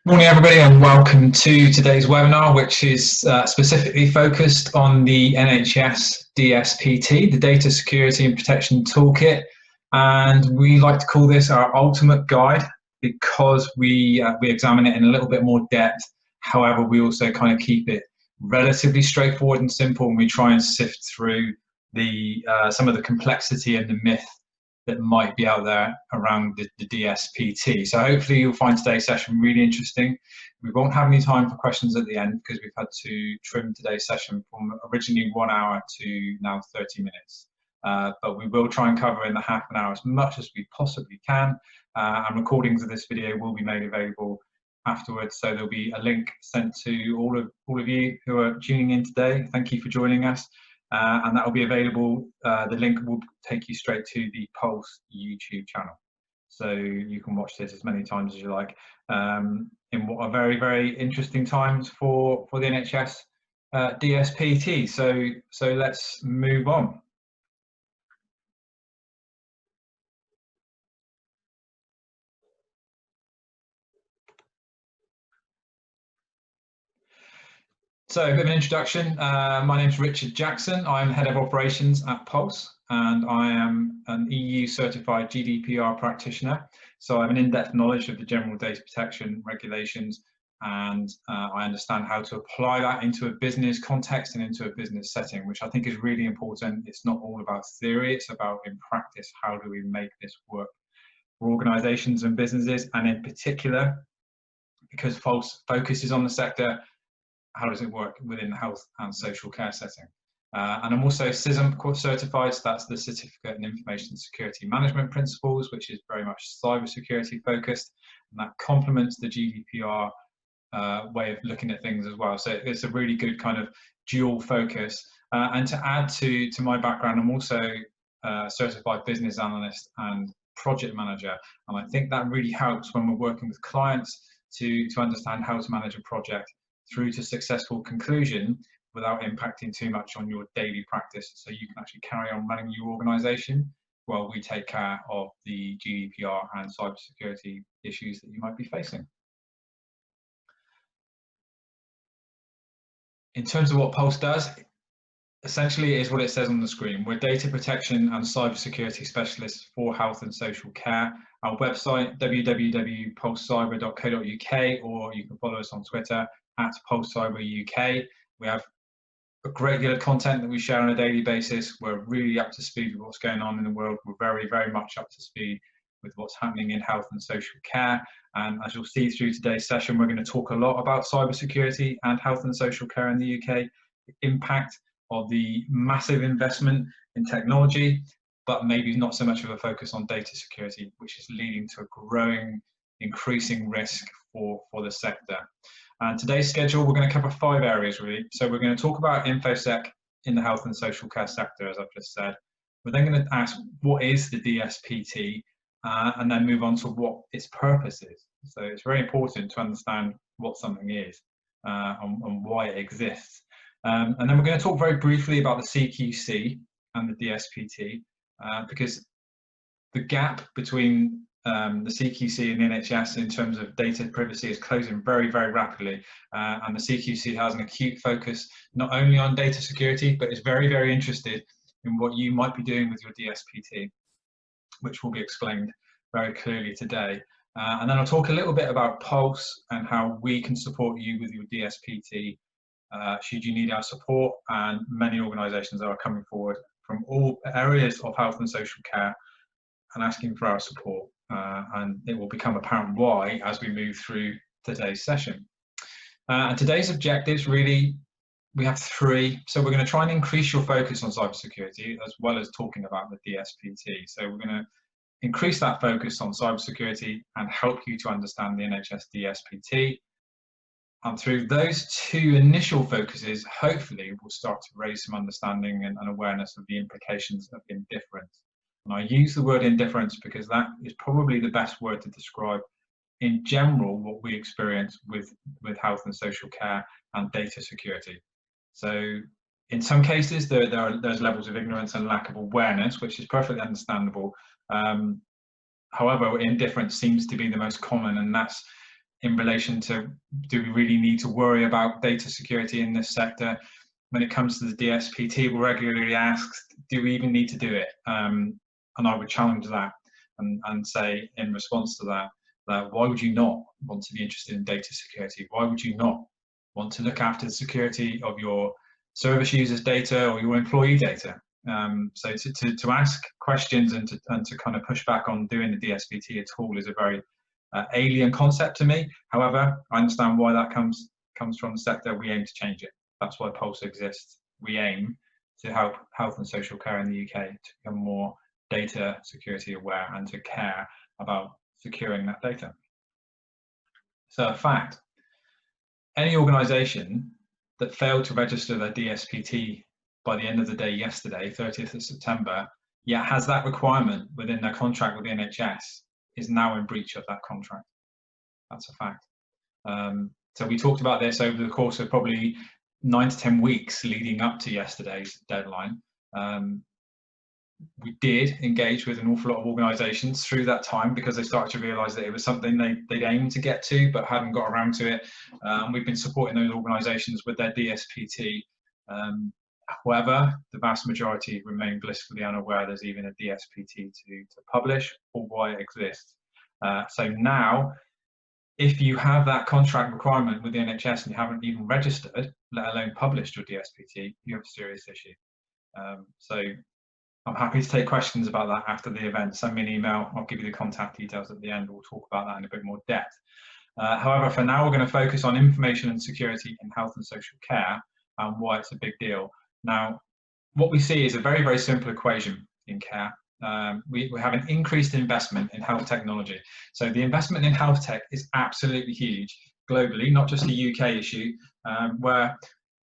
Morning everybody and welcome to today's webinar, which is specifically focused on the NHS DSPT, the Data Security and Protection Toolkit. And we like to call this our ultimate guide because we examine it in a little bit more depth. However, we also kind of keep it relatively straightforward and simple, and we try and sift through some of the complexity and the myth that might be out there around the DSPT. So hopefully you'll find today's session really interesting. We won't have any time for questions at the end because we've had to trim today's session from originally 1 hour to now 30 minutes. But we will try and cover in the half an hour as much as we possibly can. And recordings of this video will be made available afterwards. So there'll be a link sent to all of you who are tuning in today. Thank you for joining us. And that will be available. The link will take you straight to the Pulse YouTube channel, so you can watch this as many times as you like in what are very, very interesting times for the NHS DSPT. So let's move on. So a bit of an introduction. My name's Richard Jackson. I'm Head of Operations at Pulse, and I am an EU certified GDPR practitioner. So I have an in-depth knowledge of the general data protection regulations, and I understand how to apply that into a business context and into a business setting, which I think is really important. It's not all about theory, it's about in practice, how do we make this work for organizations and businesses, and in particular, because Pulse focuses on the sector, how does it work within the health and social care setting? And I'm also CISM certified, so that's the Certificate in Information Security Management Principles, which is very much cybersecurity focused, and that complements the GDPR way of looking at things as well. So it's a really good kind of dual focus. And to add to my background, I'm also a certified business analyst and project manager, and I think that really helps when we're working with clients to understand how to manage a project through to successful conclusion without impacting too much on your daily practice, so you can actually carry on running your organization while we take care of the GDPR and cybersecurity issues that you might be facing. In terms of what Pulse does, essentially it is what it says on the screen. We're data protection and cybersecurity specialists for health and social care. Our website, www.pulsecyber.co.uk, or you can follow us on Twitter at PulseCyberUK. We have a great deal of content that we share on a daily basis. We're really up to speed with what's going on in the world. We're very, very much up to speed with what's happening in health and social care. And as you'll see through today's session, we're going to talk a lot about cybersecurity and health and social care in the UK, the impact of the massive investment in technology, but maybe not so much of a focus on data security, which is leading to a growing, increasing risk for the sector. And today's schedule, we're going to cover 5 areas really. So we're going to talk about InfoSec in the health and social care sector, as I've just said. We're then going to ask, what is the DSPT? And then move on to what its purpose is. So it's very important to understand what something is and why it exists. And then we're going to talk very briefly about the CQC and the DSPT, because the gap between the CQC and the NHS in terms of data privacy is closing very, very rapidly. And the CQC has an acute focus not only on data security, but is very, very interested in what you might be doing with your DSPT, which will be explained very clearly today. And then I'll talk a little bit about Pulse and how we can support you with your DSPT should you need our support. And many organisations are coming forward from all areas of health and social care and asking for our support. And it will become apparent why as we move through today's session. And today's objectives, really, we have 3. So we're going to try and increase your focus on cybersecurity as well as talking about the DSPT. So we're going to increase that focus on cybersecurity and help you to understand the NHS DSPT. And through those 2 initial focuses, hopefully we'll start to raise some understanding and awareness of the implications of indifference. And I use the word indifference because that is probably the best word to describe in general what we experience with health and social care and data security. So in some cases there's levels of ignorance and lack of awareness, which is perfectly understandable. However, indifference seems to be the most common, and that's in relation to, do we really need to worry about data security in this sector? When it comes to the DSPT, we're regularly asked, do we even need to do it? And I would challenge that and say, in response to that, why would you not want to be interested in data security? Why would you not want to look after the security of your service users' data or your employee data? So to ask questions and to kind of push back on doing the DSPT at all is a very alien concept to me. However, I understand why that comes from the sector. We aim to change it. That's why Pulse exists. We aim to help health and social care in the UK to become more data security aware and to care about securing that data. So, a fact, any organisation that failed to register their DSPT by the end of the day yesterday, 30th of September, yet has that requirement within their contract with the NHS, is now in breach of that contract. That's a fact. So we talked about this over the course of probably 9 to 10 weeks leading up to yesterday's deadline. We did engage with an awful lot of organisations through that time because they started to realise that it was something they'd aimed to get to but hadn't got around to it. We've been supporting those organisations with their DSPT. However, the vast majority remain blissfully unaware there's even a DSPT to publish or why it exists. So now, if you have that contract requirement with the NHS and you haven't even registered, let alone published your DSPT, you have a serious issue. So I'm happy to take questions about that after the event. Send me an email, I'll give you the contact details at the end. We'll talk about that in a bit more depth. However, for now, we're going to focus on information and security in health and social care and why it's a big deal. Now, what we see is a very, very simple equation in care. We have an increased investment in health technology. So the investment in health tech is absolutely huge globally, not just a UK issue, where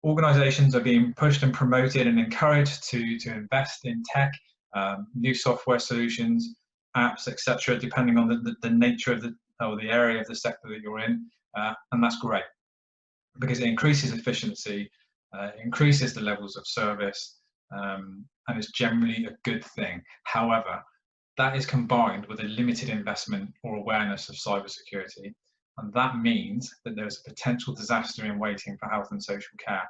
organisations are being pushed and promoted and encouraged to invest in tech, new software solutions, apps, etc., depending on the nature of the area of the sector that you're in, and that's great because it increases efficiency, increases the levels of service, and is generally a good thing. However, that is combined with a limited investment or awareness of cybersecurity, and that means that there's a potential disaster in waiting for health and social care.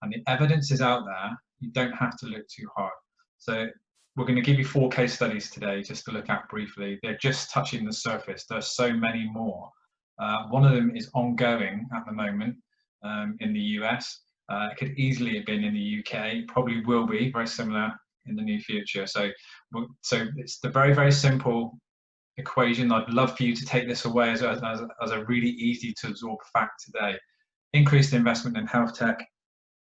And the evidence is out there. You don't have to look too hard. So we're going to give you 4 case studies today just to look at briefly. They're just touching the surface. There's so many more. One of them is ongoing at the moment in the US. It could easily have been in the UK, probably will be very similar in the near future. So it's the very, very simple equation. I'd love for you to take this away as a really easy to absorb fact today. Increased investment in health tech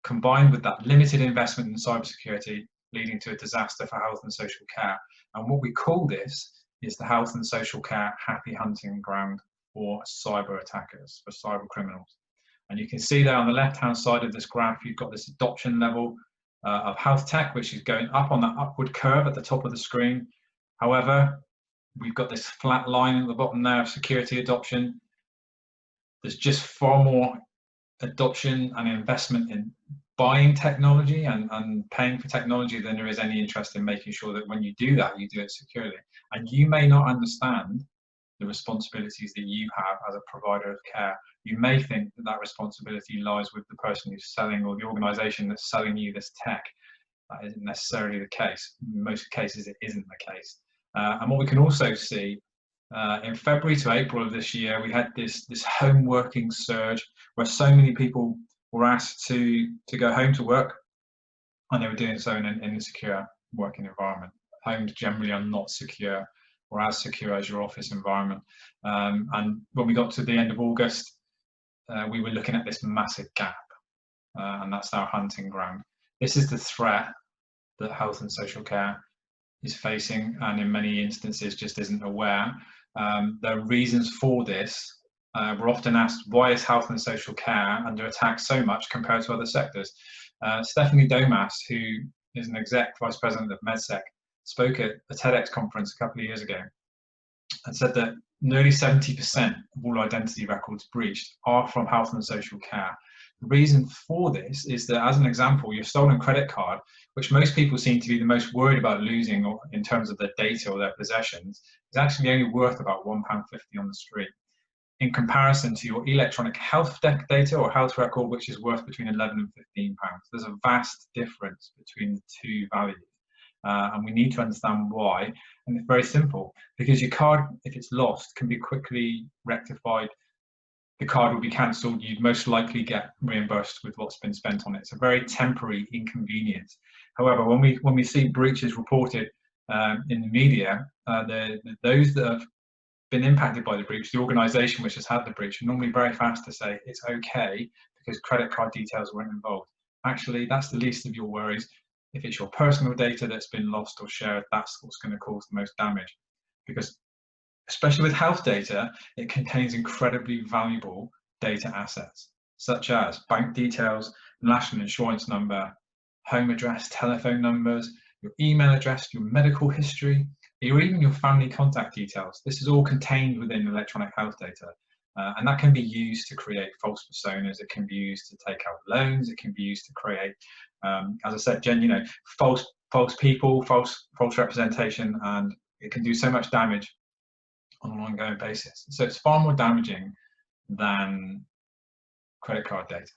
combined with that limited investment in cybersecurity leading to a disaster for health and social care. And what we call this is the health and social care happy hunting ground for cyber attackers, for cyber criminals. And you can see there on the left-hand side of this graph, you've got this adoption level of health tech, which is going up on that upward curve at the top of the screen. However, we've got this flat line at the bottom there of security adoption. There's just far more adoption and investment in buying technology and paying for technology than there is any interest in making sure that when you do that, you do it securely. And you may not understand the responsibilities that you have as a provider of care. You may think that that responsibility lies with the person who's selling or the organisation that's selling you this tech. That isn't necessarily the case. In most cases, it isn't the case. And what we can also see, in February to April of this year, we had this home working surge where so many people were asked to go home to work, and they were doing so in an insecure working environment. Homes generally are not secure or as secure as your office environment. And when we got to the end of August, we were looking at this massive gap, and that's our hunting ground. This is the threat that health and social care is facing, and in many instances just isn't aware. There are reasons for this. We're often asked, why is health and social care under attack so much compared to other sectors? Stephanie Domas, who is an exec vice president of MedSec, spoke at a TEDx conference a couple of years ago and said that nearly 70% of all identity records breached are from health and social care. The reason for this is that, as an example, your stolen credit card, which most people seem to be the most worried about losing or in terms of their data or their possessions, is actually only worth about £1.50 on the street. in comparison to your electronic health data or health record, which is worth between 11 and 15 pounds. There's a vast difference between the two values. And we need to understand why. And it's very simple, because your card, if it's lost, can be quickly rectified. The card will be cancelled. You'd most likely get reimbursed with what's been spent on it. It's a very temporary inconvenience. However, when we see breaches reported in the media, those that have been impacted by the breach, the organisation which has had the breach, are normally very fast to say it's okay because credit card details weren't involved. Actually, that's the least of your worries. If it's your personal data that's been lost or shared, that's what's going to cause the most damage. Because especially with health data, it contains incredibly valuable data assets, such as bank details, national insurance number, home address, telephone numbers, your email address, your medical history, or even your family contact details. This is all contained within electronic health data. And that can be used to create false personas. It can be used to take out loans. It can be used to create, as I said, Jen, false people, false representation, and it can do so much damage on an ongoing basis. So it's far more damaging than credit card data.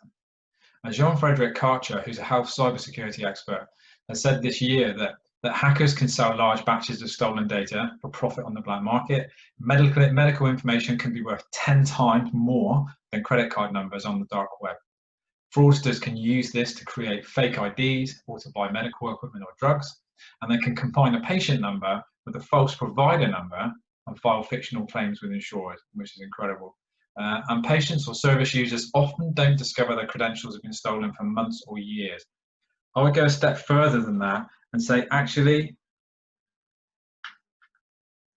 And Jean-Frédéric Karcher, who's a health cybersecurity expert, has said this year that hackers can sell large batches of stolen data for profit on the black market. Medical information can be worth 10 times more than credit card numbers on the dark web. Fraudsters can use this to create fake IDs or to buy medical equipment or drugs, and they can combine a patient number with a false provider number and file fictional claims with insurers, which is incredible. And patients or service users often don't discover their credentials have been stolen for months or years. I would go a step further than that and say, actually,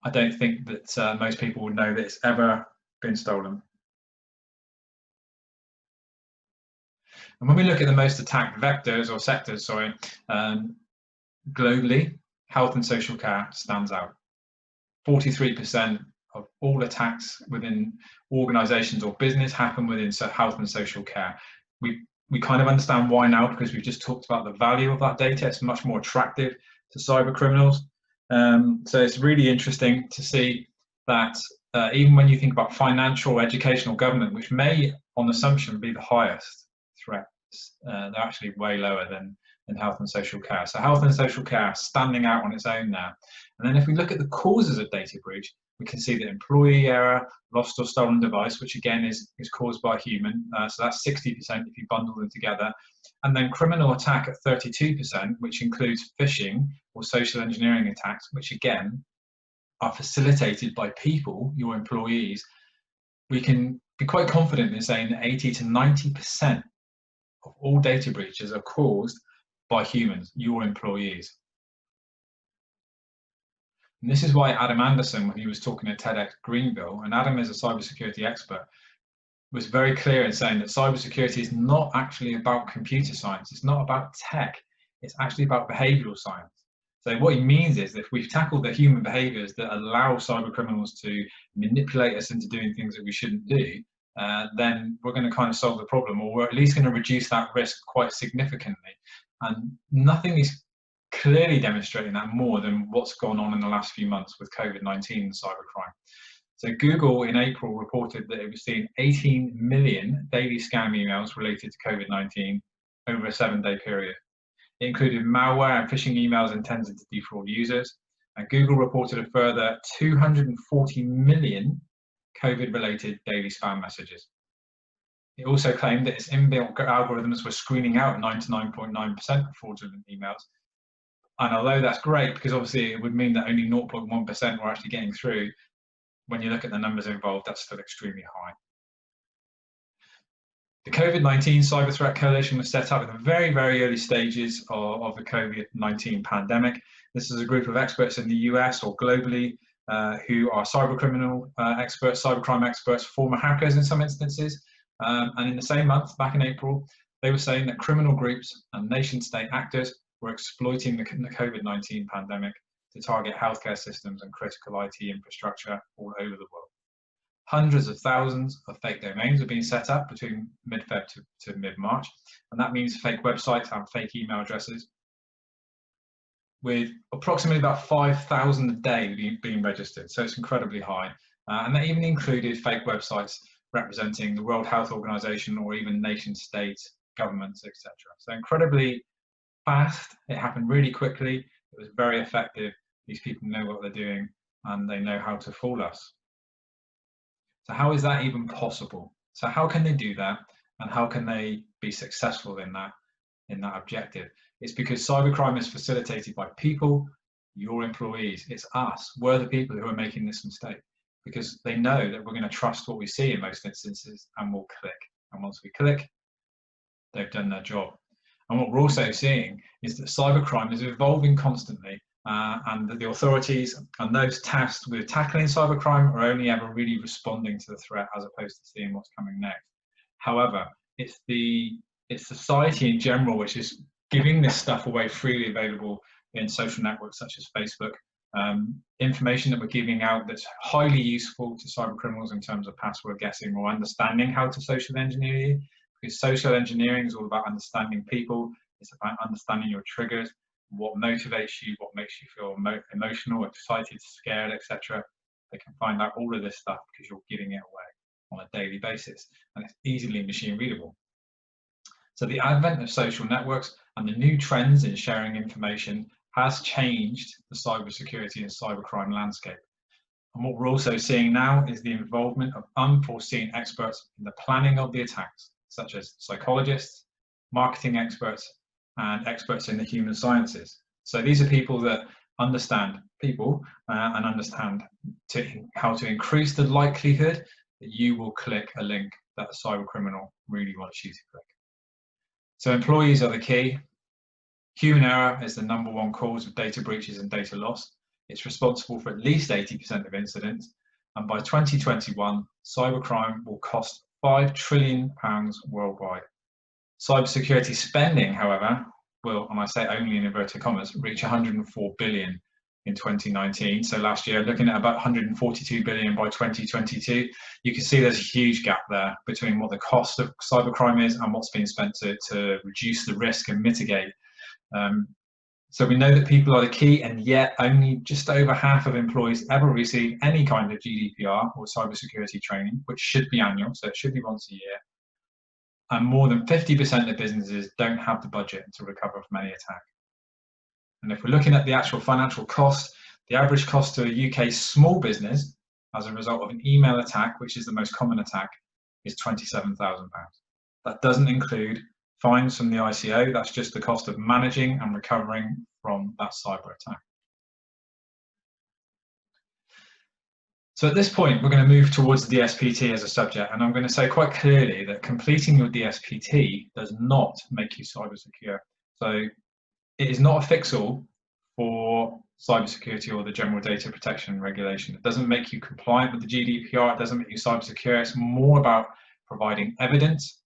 I don't think that most people would know that it's ever been stolen. And when we look at the most attacked vectors or sectors, globally, health and social care stands out. 43% of all attacks within organizations or business happen within health and social care. We kind of understand why now, because we've just talked about the value of that data. It's much more attractive to cyber criminals. So it's really interesting to see that even when you think about financial, educational, government, which may, on assumption, be the highest threats, they're actually way lower than health and social care. So health and social care standing out on its own there. And then if we look at the causes of data breach, we can see that employee error, lost or stolen device, which again is caused by a human. So that's 60% if you bundle them together. And then criminal attack at 32%, which includes phishing or social engineering attacks, which again are facilitated by people, your employees. We can be quite confident in saying that 80 to 90% of all data breaches are caused by humans, your employees. And this is why Adam Anderson, when he was talking at TEDx Greenville, and Adam is a cybersecurity expert, was very clear in saying that cybersecurity is not actually about computer science. It's not about tech. It's actually about behavioral science. So what he means is that if we've tackled the human behaviors that allow cyber criminals to manipulate us into doing things that we shouldn't do, then we're going to kind of solve the problem, or we're at least going to reduce that risk quite significantly. And nothing is clearly demonstrating that more than what's gone on in the last few months with COVID-19 and cybercrime. So Google in April reported that it was seeing 18 million daily scam emails related to COVID-19 over a 7-day period. It included malware and phishing emails intended to defraud users. And Google reported a further 240 million COVID-related daily spam messages. It also claimed that its inbuilt algorithms were screening out 99.9% of fraudulent emails. And although that's great, because obviously it would mean that only 0.1% were actually getting through, when you look at the numbers involved, that's still extremely high. The COVID-19 Cyber Threat Coalition was set up in the very, very early stages of the COVID-19 pandemic. This is a group of experts in the US or globally who are cybercriminal experts, cybercrime experts, former hackers in some instances. And in the same month, back in April, they were saying that criminal groups and nation-state actors were exploiting the COVID-19 pandemic to target healthcare systems and critical IT infrastructure all over the world. Hundreds of thousands of fake domains are being set up between mid-Feb to mid-March, and that means fake websites and fake email addresses, with approximately about 5,000 a day being registered. So it's incredibly high. And that even included fake websites representing the World Health Organization or even nation states, governments, etc. So incredibly fast. It happened really quickly. It was very effective. These people know what they're doing and they know how to fool us. So how is that even possible? So how can they do that, and how can they be successful in that objective? It's because cybercrime is facilitated by people, your employees. It's us. We're the people who are making this mistake, because they know that we're going to trust what we see in most instances, and we'll click. And once we click, they've done their job. And what we're also seeing is that cybercrime is evolving constantly, and that the authorities and those tasked with tackling cybercrime are only ever really responding to the threat as opposed to seeing what's coming next. However, it's society in general which is giving this stuff away freely available in social networks such as Facebook. Information that we're giving out that's highly useful to cyber criminals in terms of password guessing or understanding how to social engineer you, because social engineering is all about understanding people. It's about understanding your triggers, what motivates you, what makes you feel emotional, excited, scared, etc. They can find out all of this stuff because you're giving it away on a daily basis, and it's easily machine readable. So the advent of social networks and the new trends in sharing information has changed the cybersecurity and cybercrime landscape. And what we're also seeing now is the involvement of unforeseen experts in the planning of the attacks, such as psychologists, marketing experts, and experts in the human sciences. So these are people that understand people and understand how to increase the likelihood that you will click a link that a cyber criminal really wants you to click. So employees are the key. Human error is the #1 cause of data breaches and data loss. It's responsible for at least 80% of incidents. And by 2021, cybercrime will cost £5 trillion worldwide. Cybersecurity spending, however, will, and I say only in inverted commas, reach 104 billion in 2019. So last year, looking at about 142 billion by 2022, you can see there's a huge gap there between what the cost of cybercrime is and what's being spent to reduce the risk and mitigate. So we know that people are the key, and yet only just over half of employees ever receive any kind of GDPR or cybersecurity training, which should be annual, so it should be once a year. And more than 50% of businesses don't have the budget to recover from any attack. And if we're looking at the actual financial cost, the average cost to a UK small business as a result of an email attack, which is the most common attack, is £27,000. That doesn't include fines from the ICO. That's just the cost of managing and recovering from that cyber attack. So at this point, we're going to move towards the DSPT as a subject, and I'm going to say quite clearly that completing your DSPT does not make you cyber secure. So it is not a fix-all for cybersecurity or the General Data Protection Regulation. It doesn't make you compliant with the GDPR. It doesn't make you cyber secure. It's more about providing evidence.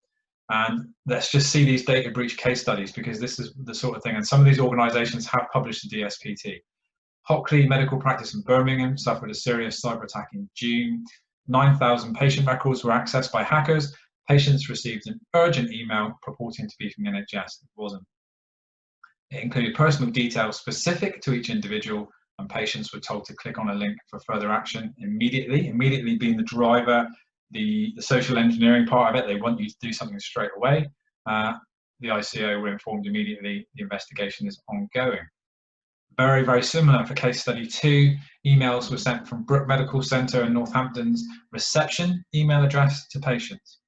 And let's just see these data breach case studies, because this is the sort of thing, and some of these organizations have published the DSPT. Hockley Medical Practice in Birmingham suffered a serious cyber attack in June. 9,000 patient records were accessed by hackers. Patients received an urgent email purporting to be from the NHS. It wasn't. It included personal details specific to each individual, and patients were told to click on a link for further action immediately. Immediately being the driver, the social engineering part of it. They want you to do something straight away. The ICO were informed immediately. The investigation is ongoing. Very, very similar for case study 2. Emails were sent from Brook Medical Centre in Northampton's reception email address to patients.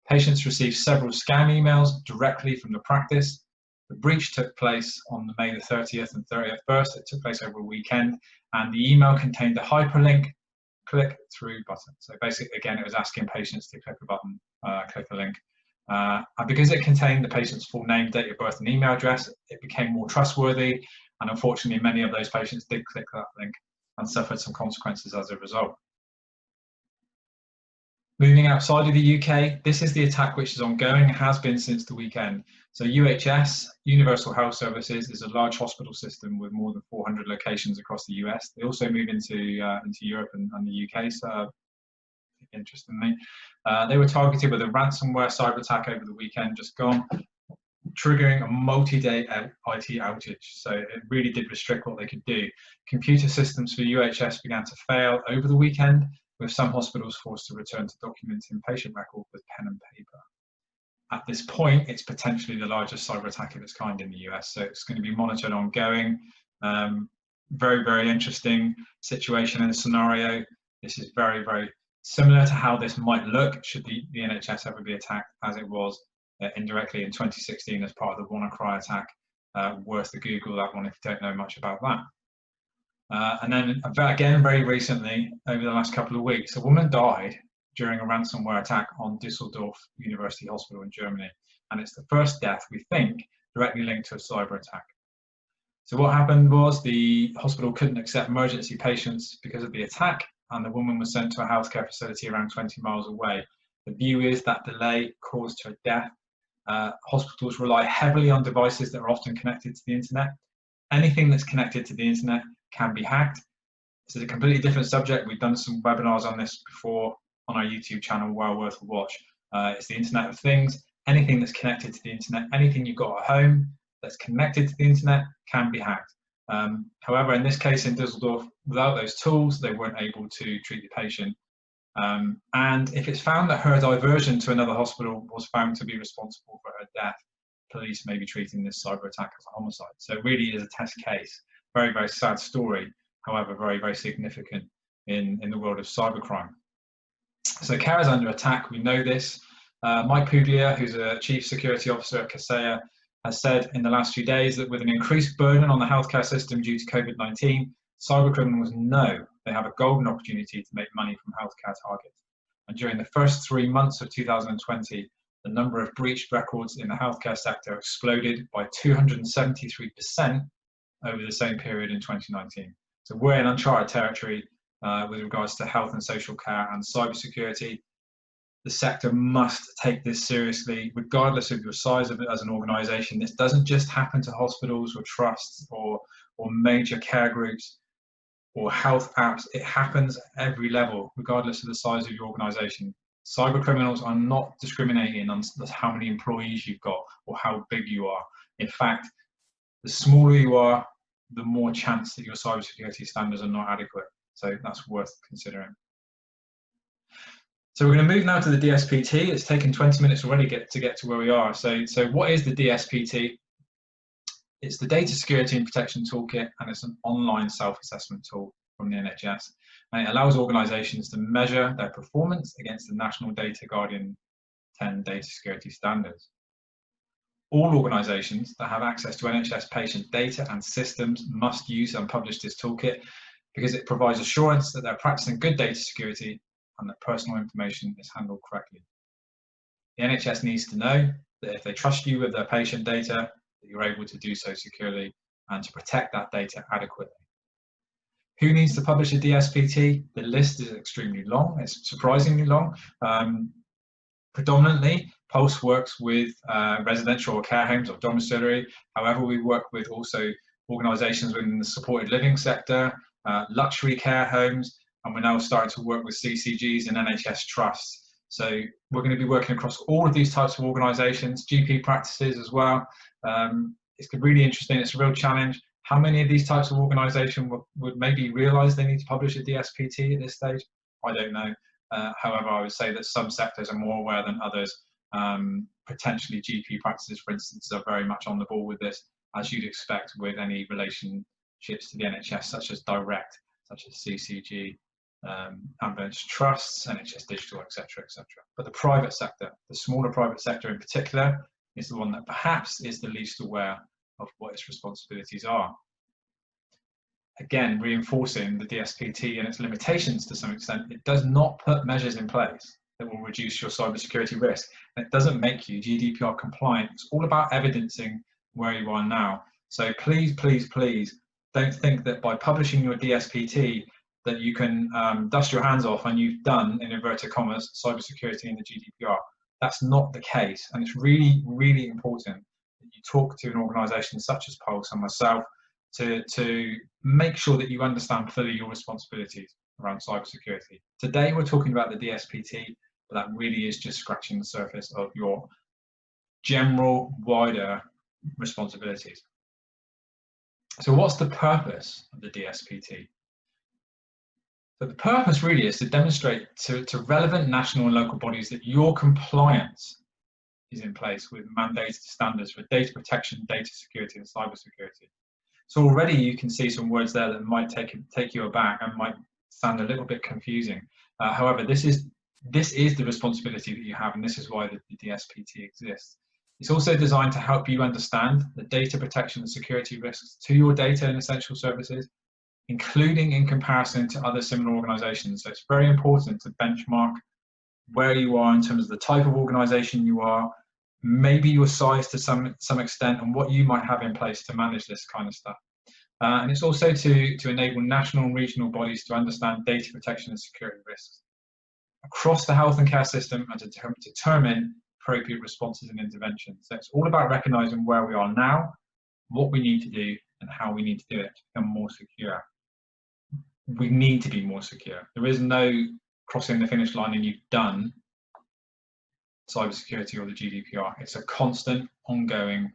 Patients received several scam emails directly from the practice. The breach took place on May the 30th and 31st. It took place over a weekend, and the email contained a hyperlink, click through button. So basically, again, it was asking patients to click a button, click a link. And because it contained the patient's full name, date of birth, and email address, it became more trustworthy. And unfortunately, many of those patients did click that link and suffered some consequences as a result. Moving outside of the UK, this is the attack which is ongoing, has been since the weekend. So UHS, Universal Health Services, is a large hospital system with more than 400 locations across the US. They also move into Europe and the UK, so interestingly. They were targeted with a ransomware cyber attack over the weekend, just gone, triggering a multi-day IT outage. So it really did restrict what they could do. Computer systems for UHS began to fail over the weekend, with some hospitals forced to return to documenting patient record with pen and paper. At this point, it's potentially the largest cyber attack of its kind in the US, so it's going to be monitored ongoing. Very, very interesting situation and scenario. This is very, very similar to how this might look should the NHS ever be attacked, as it was indirectly in 2016 as part of the WannaCry attack. Worth a Google that one if you don't know much about that. And then again, very recently, over the last couple of weeks, a woman died during a ransomware attack on Düsseldorf University Hospital in Germany. And it's the first death, we think, directly linked to a cyber attack. So what happened was the hospital couldn't accept emergency patients because of the attack, and the woman was sent to a healthcare facility around 20 miles away. The view is that delay caused her death. Hospitals rely heavily on devices that are often connected to the internet. Anything that's connected to the internet can be hacked. This is a completely different subject. We've done some webinars on this before on our YouTube channel, well worth a watch. It's the Internet of Things. Anything that's connected to the internet, anything you've got at home that's connected to the internet can be hacked. However, in this case in Düsseldorf, without those tools, they weren't able to treat the patient. And if it's found that her diversion to another hospital was found to be responsible for her death, police may be treating this cyber attack as a homicide. So it really is a test case. Very, very sad story, however, very, very significant in the world of cybercrime. So CARE is under attack, we know this. Mike Puglia, who's a Chief Security Officer at CASEA, has said in the last few days that with an increased burden on the healthcare system due to COVID-19, cybercriminals know they have a golden opportunity to make money from healthcare targets. And during the first 3 months of 2020, the number of breached records in the healthcare sector exploded by 273% over the same period in 2019. So we're in uncharted territory with regards to health and social care and cybersecurity. The sector must take this seriously, regardless of your size of it as an organisation. This doesn't just happen to hospitals or trusts or major care groups or health apps. It happens at every level, regardless of the size of your organisation. Cyber criminals are not discriminating on how many employees you've got or how big you are. In fact, the smaller you are, the more chance that your cybersecurity standards are not adequate. So that's worth considering. So we're going to move now to the DSPT. It's taken 20 minutes already to get to where we are. So what is the DSPT? It's the Data Security and Protection Toolkit, and it's an online self-assessment tool from the NHS. And it allows organisations to measure their performance against the National Data Guardian 10 data security standards. All organisations that have access to NHS patient data and systems must use and publish this toolkit because it provides assurance that they're practicing good data security and that personal information is handled correctly. The NHS needs to know that if they trust you with their patient data, that you're able to do so securely and to protect that data adequately. Who needs to publish a DSPT? The list is extremely long, it's surprisingly long. Predominantly, Pulse works with residential or care homes or domiciliary. However, we work with also organisations within the supported living sector, luxury care homes, and we're now starting to work with CCGs and NHS trusts. So we're going to be working across all of these types of organisations, GP practices as well. It's really interesting, it's a real challenge. How many of these types of organisations would maybe realise they need to publish a DSPT at this stage? I don't know. However, I would say that some sectors are more aware than others. Potentially GP practices, for instance, are very much on the ball with this, as you'd expect with any relationships to the NHS, such as direct, such as CCG, ambulance trusts, NHS Digital, etc., etc. But the private sector, the smaller private sector in particular, is the one that perhaps is the least aware of what its responsibilities are. Again, reinforcing the DSPT and its limitations to some extent, it does not put measures in place that will reduce your cybersecurity risk. And it doesn't make you GDPR compliant. It's all about evidencing where you are now. So please, please, please don't think that by publishing your DSPT that you can dust your hands off and you've done, in inverted commas, cybersecurity in the GDPR. That's not the case. And it's really, really important that you talk to an organisation such as Pulse and myself to make sure that you understand fully your responsibilities around cybersecurity. Today we're talking about the DSPT, but that really is just scratching the surface of your general, wider responsibilities. So what's the purpose of the DSPT? But the purpose really is to demonstrate to relevant national and local bodies that your compliance is in place with mandated standards for data protection, data security, and cyber security. So already you can see some words there that might take you aback and might sound a little bit confusing. However, this is the responsibility that you have, and this is why the DSPT exists. It's also designed to help you understand the data protection and security risks to your data and essential services, including in comparison to other similar organizations. So it's very important to benchmark where you are in terms of the type of organization you are, maybe your size to some extent, and what you might have in place to manage this kind of stuff. And it's also to enable national and regional bodies to understand data protection and security risks across the health and care system and to determine appropriate responses and interventions. So it's all about recognizing where we are now, what we need to do, and how we need to do it to become more secure. We need to be more secure. There is no crossing the finish line and you've done cybersecurity or the GDPR. It's a constant, ongoing,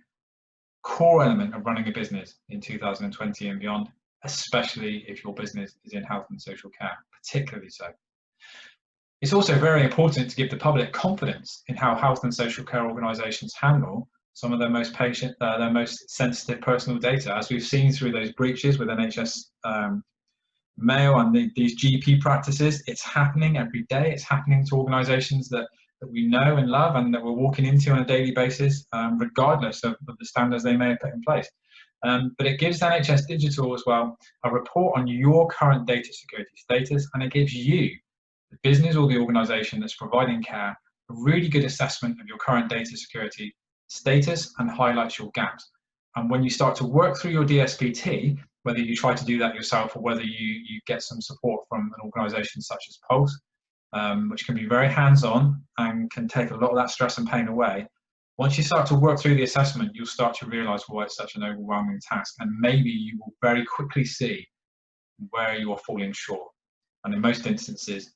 core element of running a business in 2020 and beyond, especially if your business is in health and social care, particularly so. It's also very important to give the public confidence in how health and social care organisations handle some of their most sensitive personal data, as we've seen through those breaches with NHS Mail and these GP practices. It's happening every day. It's happening to organisations that we know and love and that we're walking into on a daily basis, regardless of the standards they may have put in place. But it gives NHS Digital as well a report on your current data security status, and it gives you, the business or the organisation that's providing care, a really good assessment of your current data security status and highlights your gaps. And when you start to work through your DSPT, whether you try to do that yourself or whether you get some support from an organisation such as Pulse, which can be very hands-on and can take a lot of that stress and pain away. Once you start to work through the assessment, you'll start to realise why it's such an overwhelming task, and maybe you will very quickly see where you are falling short. And in most instances,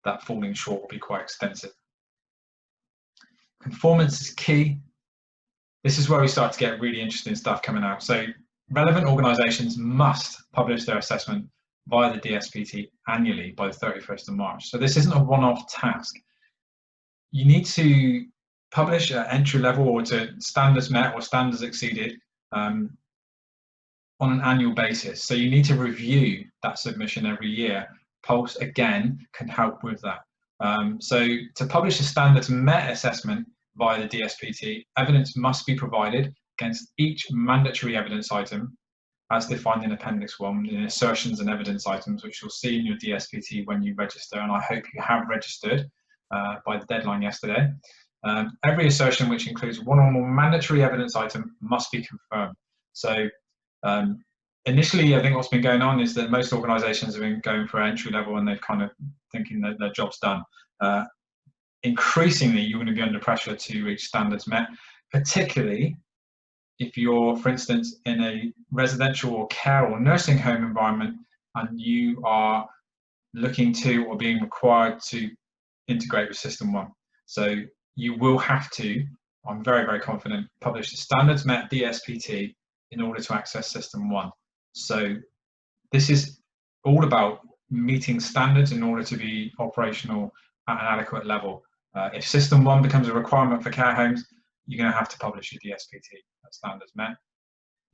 that falling short will be quite extensive. Conformance is key. This is where we start to get really interesting stuff coming out. So relevant organisations must publish their assessment via the DSPT annually by the 31st of March. So this isn't a one-off task. You need to publish at entry level or to standards met or standards exceeded on an annual basis. So you need to review that submission every year. Pulse, again, can help with that. So to publish a standards met assessment via the DSPT, evidence must be provided against each mandatory evidence item as defined in Appendix 1, in assertions and evidence items, which you'll see in your DSPT when you register, and I hope you have registered by the deadline yesterday. Every assertion which includes one or more mandatory evidence item must be confirmed. So initially, I think what's been going on is that most organisations have been going for entry level and they've kind of thinking that their job's done. Increasingly, you're going to be under pressure to reach standards met, particularly if you're, for instance, in a residential or care or nursing home environment and you are looking to or being required to integrate with System 1. So you will have to, I'm very, very confident, publish the standards met DSPT in order to access System 1. So this is all about meeting standards in order to be operational at an adequate level. If System 1 becomes a requirement for care homes, you're going to have to publish your DSPT at standards met.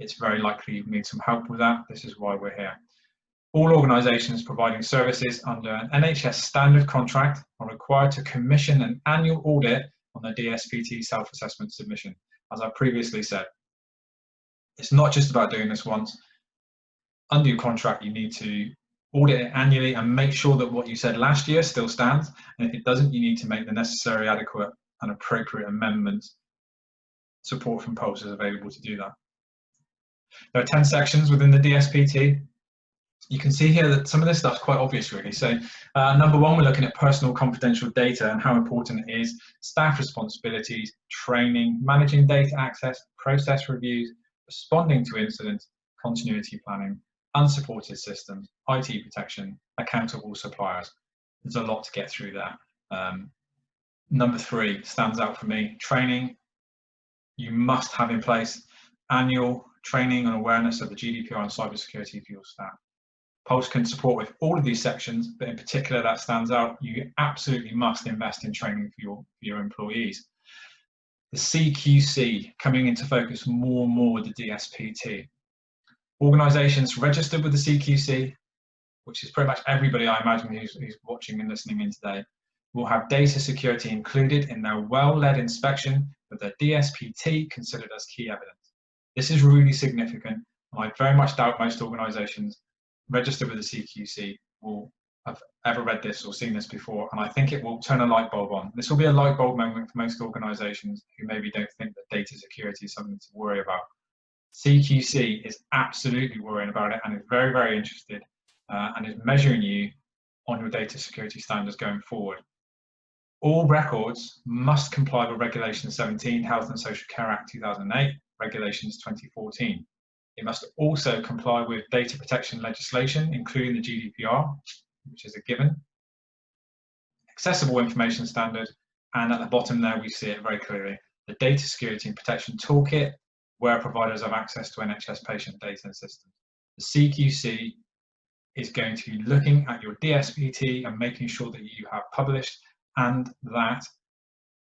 It's very likely you need some help with that. This is why we're here. All organisations providing services under an NHS standard contract are required to commission an annual audit on the DSPT self-assessment submission. As I previously said, it's not just about doing this once. Under your contract, you need to audit it annually and make sure that what you said last year still stands. And if it doesn't, you need to make the necessary, adequate and appropriate amendments. Support from Pulse is available to do that. There are 10 sections within the DSPT. You can see here that some of this stuff's quite obvious, really. So number one, we're looking at personal confidential data and how important it is, staff responsibilities, training, managing data access, process reviews, responding to incidents, continuity planning, unsupported systems, IT protection, accountable suppliers. There's a lot to get through there. Number three stands out for me, training. You must have in place annual training and awareness of the GDPR and cybersecurity for your staff. Pulse can support with all of these sections, but in particular that stands out. You absolutely must invest in training for your employees. The CQC coming into focus more and more with the DSPT. Organisations registered with the CQC, which is pretty much everybody I imagine who's watching and listening in today, will have data security included in their well-led inspection with their DSPT considered as key evidence. This is really significant, and I very much doubt most organisations registered with the CQC will have ever read this or seen this before, and I think it will turn a light bulb on. This will be a light bulb moment for most organisations who maybe don't think that data security is something to worry about. CQC is absolutely worrying about it and is very, very interested and is measuring you on your data security standards going forward. All records must comply with Regulation 17, Health and Social Care Act 2008, Regulations 2014. It must also comply with data protection legislation, including the GDPR, which is a given, accessible information standard, and at the bottom there we see it very clearly, the Data Security and Protection Toolkit, where providers have access to NHS patient data and systems. The CQC is going to be looking at your DSPT and making sure that you have published and that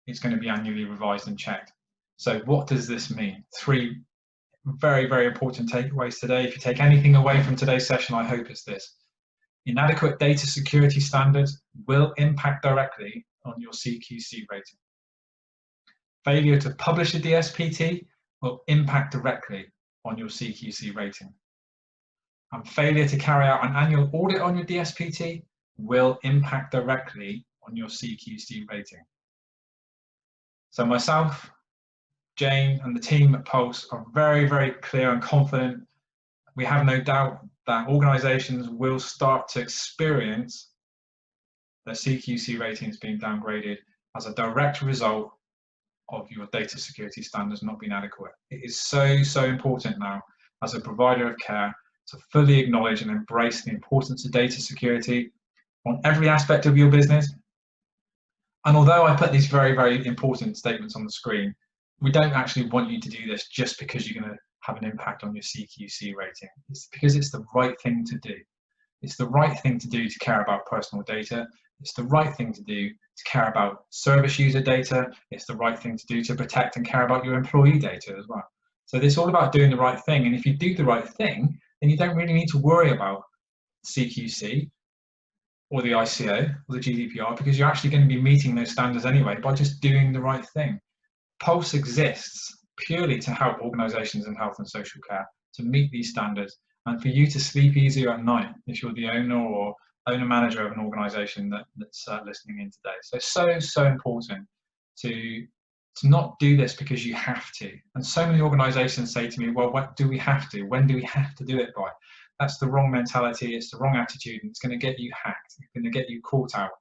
it's going to be annually revised and checked. So what does this mean? Three very, very important takeaways today. If you take anything away from today's session, I hope it's this. Inadequate data security standards will impact directly on your CQC rating. Failure to publish a DSPT will impact directly on your CQC rating. And failure to carry out an annual audit on your DSPT will impact directly on your CQC rating. So myself, Jane, and the team at Pulse are very, very clear and confident. We have no doubt that organisations will start to experience their CQC ratings being downgraded as a direct result of your data security standards not being adequate. It is so, so important now as a provider of care to fully acknowledge and embrace the importance of data security on every aspect of your business. And although I put these very, very important statements on the screen, we don't actually want you to do this just because you're going to have an impact on your CQC rating. It's because it's the right thing to do. It's the right thing to do to care about personal data. It's the right thing to do to care about service user data. It's the right thing to do to protect and care about your employee data as well. So it's all about doing the right thing. And if you do the right thing, then you don't really need to worry about CQC or the ICO or the GDPR, because you're actually going to be meeting those standards anyway by just doing the right thing. Pulse exists purely to help organisations in health and social care to meet these standards and for you to sleep easier at night if you're the owner or owner manager of an organisation that's listening in today. So important to not do this because you have to. And so many organisations say to me, well, what do we have to? When do we have to do it by? That's the wrong mentality, it's the wrong attitude, and it's going to get you hacked, it's going to get you caught out.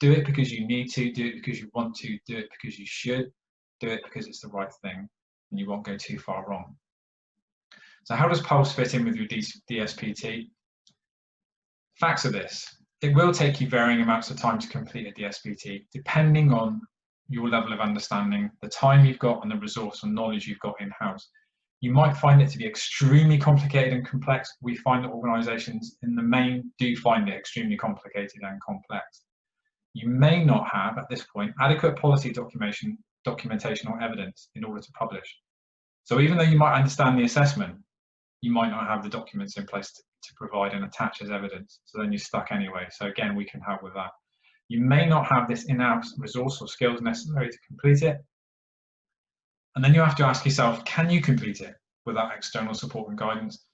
Do it because you need to, do it because you want to, do it because you should, do it because it's the right thing, and you won't go too far wrong. So how does Pulse fit in with your DSPT? Facts are this: it will take you varying amounts of time to complete a DSPT, depending on your level of understanding, the time you've got, and the resource and knowledge you've got in-house. You might find it to be extremely complicated and complex. We find that organisations in the main do find it extremely complicated and complex. You may not have, at this point, adequate policy documentation or evidence in order to publish. So even though you might understand the assessment, you might not have the documents in place to provide and attach as evidence. So then you're stuck anyway. So again, we can help with that. You may not have this in-house resource or skills necessary to complete it. And then you have to ask yourself, can you complete it without external support and guidance?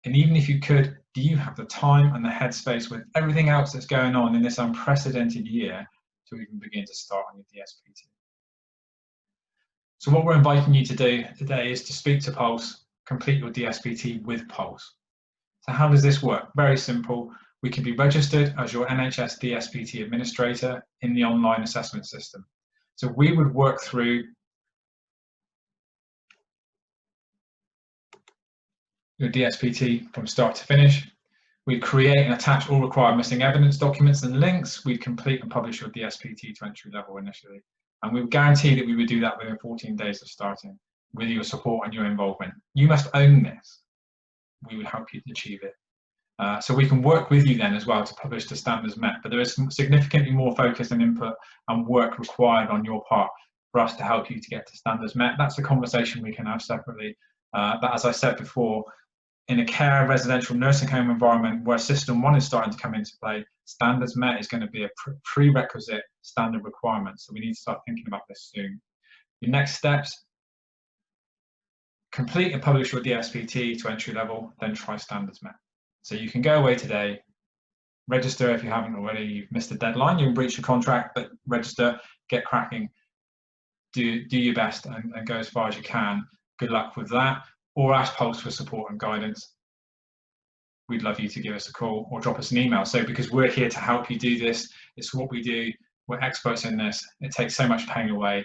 And even if you could, do you have the time and the headspace with everything else that's going on in this unprecedented year to even begin to start on your DSPT? So what we're inviting you to do today is to speak to Pulse, complete your DSPT with Pulse. So how does this work? Very simple. We can be registered as your NHS DSPT administrator in the online assessment system. So we would work through your DSPT from start to finish. We'd create and attach all required missing evidence documents and links. We'd complete and publish your DSPT to entry level initially. And we would guarantee that we would do that within 14 days of starting with your support and your involvement. You must own this. We would help you to achieve it. So we can work with you then as well to publish the standards met, but there is significantly more focus and input and work required on your part for us to help you to get to standards met. That's a conversation we can have separately. But as I said before, in a care residential nursing home environment where System 1 is starting to come into play, standards met is going to be a prerequisite standard requirement. So we need to start thinking about this soon. Your next steps: complete and publish your DSPT to entry level, then try standards met. So you can go away today, register if you haven't already. You've missed the deadline, you've breached your contract, but register, get cracking, do your best and go as far as you can. Good luck with that. Or ask Pulse for support and guidance. We'd love you to give us a call or drop us an email. So because we're here to help you do this, it's what we do, we're experts in this, it takes so much pain away,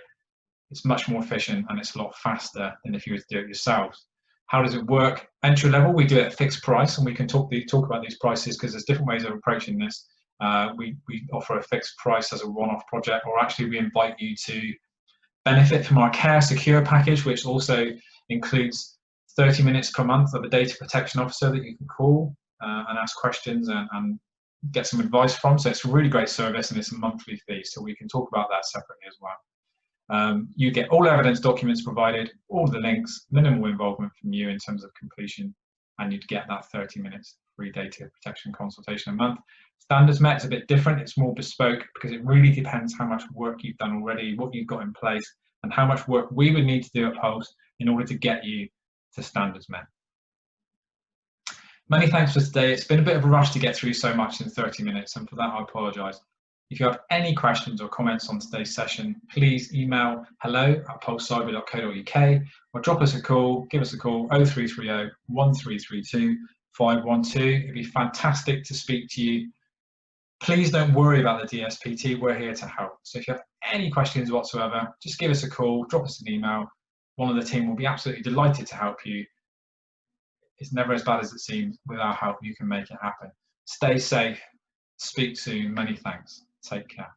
it's much more efficient, and it's a lot faster than if you were to do it yourselves. How does it work? Entry level, we do it at fixed price, and we can talk about these prices because there's different ways of approaching this. We offer a fixed price as a one-off project, or actually we invite you to benefit from our Care Secure package, which also includes 30 minutes per month of a data protection officer that you can call and ask questions and get some advice from. So it's a really great service, and it's a monthly fee, so we can talk about that separately as well. You get all evidence documents provided, all the links, minimal involvement from you in terms of completion, and you'd get that 30 minutes free data protection consultation a month. Standards met is a bit different, it's more bespoke because it really depends how much work you've done already, what you've got in place, and how much work we would need to do at Pulse in order to get you to standards met. Many thanks for today. It's been a bit of a rush to get through so much in 30 minutes, and for that I apologise. If you have any questions or comments on today's session, please email hello@pulsecyber.co.uk or drop us a call, give us a call, 0330 1332 512. It'd be fantastic to speak to you. Please don't worry about the DSPT, we're here to help. So if you have any questions whatsoever, just give us a call, drop us an email. One of the team will be absolutely delighted to help you. It's never as bad as it seems. With our help, you can make it happen. Stay safe. Speak soon. Many thanks. Take care.